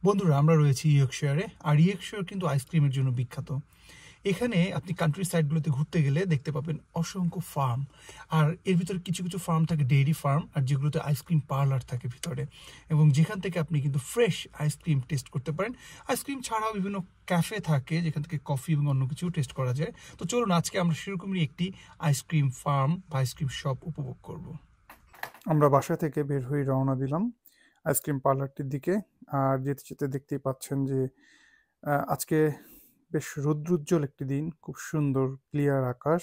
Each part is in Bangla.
বন্ধুরা, আমরা রয়েছি ইয়র্কশায়ারে। আর ইয়র্কশায়ার কিন্তু আইসক্রিমের জন্য বিখ্যাত। এখানে আপনি কান্ট্রি সাইডগুলোতে ঘুরতে গেলে দেখতে পাবেন অসংখ্য ফার্ম। আর এর ভিতরে কিছু কিছু ফার্ম থাকে ডেইরি ফার্ম, আর যেগুলোতে আইসক্রিম পার্লার থাকে ভিতরে, এবং যেখান থেকে আপনি কিন্তু ফ্রেশ আইসক্রিম টেস্ট করতে পারেন। আইসক্রিম ছাড়াও বিভিন্ন ক্যাফে থাকে যেখান থেকে কফি এবং অন্য কিছু টেস্ট করা যায়। তো চলুন আজকে আমরা সেরকমই একটি আইসক্রিম ফার্ম বা আইসক্রিম শপ উপভোগ করব। আমরা বাসা থেকে বের হয়ে রওনা দিলাম আইসক্রিম পার্লারটির দিকে। আর যেতে যেতে দেখতেই পাচ্ছেন যে আজকে বেশ রৌদ্রোজ্জ্বল একটি দিন, খুব সুন্দর ক্লিয়ার আকাশ,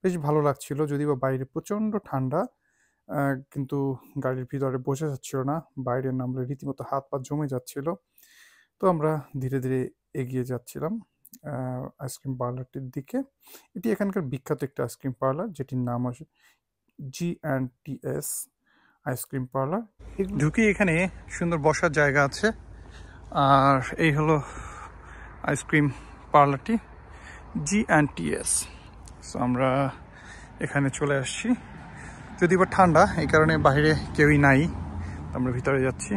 বেশ ভালো লাগছিল। যদিও বা বাইরে প্রচণ্ড ঠান্ডা, কিন্তু গাড়ির ভিতরে বোঝা যাচ্ছিল না, বাইরে নামলে রীতিমতো হাত পা জমে যাচ্ছিল। তো আমরা ধীরে ধীরে এগিয়ে যাচ্ছিলাম আইসক্রিম পার্লারটির দিকে। এটি এখানকার বিখ্যাত একটা আইসক্রিম পার্লার, যেটির নাম আছে G&TS আইসক্রিম পার্লার। ঢুকি, এখানে সুন্দর বসার জায়গা আছে। আর এই হলো আইসক্রিম পার্লারটি, G&TS। সো আমরা এখানে চলে আসছি। যদি বা ঠান্ডা, এই কারণে বাইরে কেউই নাই, আমরা ভিতরে যাচ্ছি।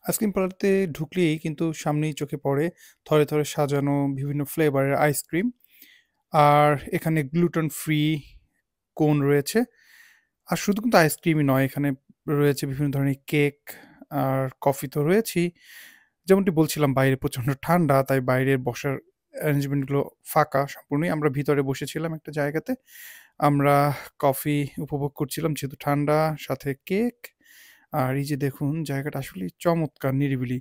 আইসক্রিম পার্লারতে ঢুকলেই কিন্তু সামনেই চোখে পড়ে থরে থরে সাজানো বিভিন্ন ফ্লেভারের আইসক্রিম। আর এখানে গ্লুটেন ফ্রি কোন রয়েছে। আর শুধু কিন্তু আইসক্রিমই নয়, এখানে রয়েছে বিভিন্ন ধরনের কেক আর কফি তো রয়েছেই। যেমনটি বলছিলাম, বাইরে প্রচণ্ড ঠান্ডা, তাই বাইরের বসার অ্যারেঞ্জমেন্টগুলো ফাঁকা সম্পূর্ণই। আমরা ভিতরে বসেছিলাম একটা জায়গাতে। আমরা কফি উপভোগ করছিলাম যেহেতু ঠান্ডা, সাথে কেক। আর এই যে দেখুন, জায়গাটা আসলেই চমৎকার, নিরিবিলি,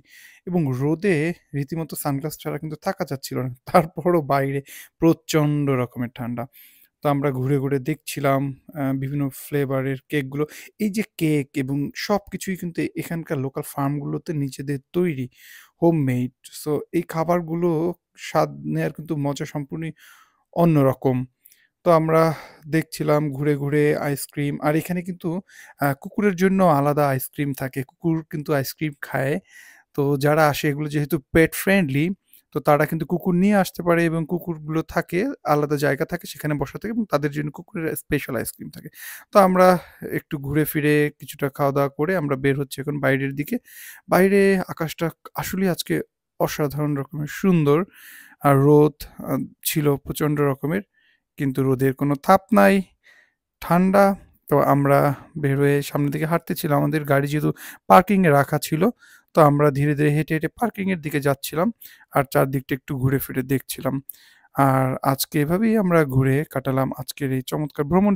এবং রোদে রীতিমতো সানগ্লাস ছাড়া কিন্তু থাকা যাচ্ছিল না। তারপরও বাইরে প্রচণ্ড রকমের ঠান্ডা। তো আমরা ঘুরে ঘুরে দেখছিলাম বিভিন্ন ফ্লেভারের কেকগুলো। এই যে কেক এবং সবকিছুই কিন্তু এখানকার লোকাল ফার্মগুলোতে নিজেদের তৈরি, হোমমেড। সো এই খাবারগুলো স্বাদ নেয়ার কিন্তু মজা সম্পূর্ণই অন্যরকম। তো আমরা দেখছিলাম ঘুরে ঘুরে আইসক্রিম। আর এখানে কিন্তু কুকুরের জন্য আলাদা আইসক্রিম থাকে। কুকুর কিন্তু আইসক্রিম খায়। তো যারা আসে, এগুলো যেহেতু পেট ফ্রেন্ডলি, তো তারা কিন্তু কুকুর নিয়ে আসতে পারে, এবং কুকুরগুলো থাকে আলাদা জায়গা থাকে সেখানে বসা থাকে, এবং তাদের জন্য কুকুরের স্পেশাল আইসক্রিম থাকে। তো আমরা একটু ঘুরে ফিরে কিছুটা খাওয়া দাওয়া করে আমরা বের হচ্ছি এখন বাইরের দিকে। বাইরে আকাশটা আসলে আজকে অসাধারণ রকমের সুন্দর। আর রোদ ছিল প্রচণ্ড রকমের, কিন্তু রোদের কোনো থাপ নাই, ঠান্ডা। তো আমরা বের হয়ে সামনের দিকে হাঁটতেছিলাম। আমাদের গাড়ি যেহেতু পার্কিংয়ে রাখা ছিল, তো আমরা ধীরে ধীরে হেঁটে হেঁটে পার্কিংয়ের দিকে যাচ্ছিলাম। আর চারদিকটা একটু ঘুরে ফিরে দেখছিলাম। আর আজকে এভাবেই আমরা ঘুরে কাটালাম আজকের এই চমৎকার ভ্রমণ।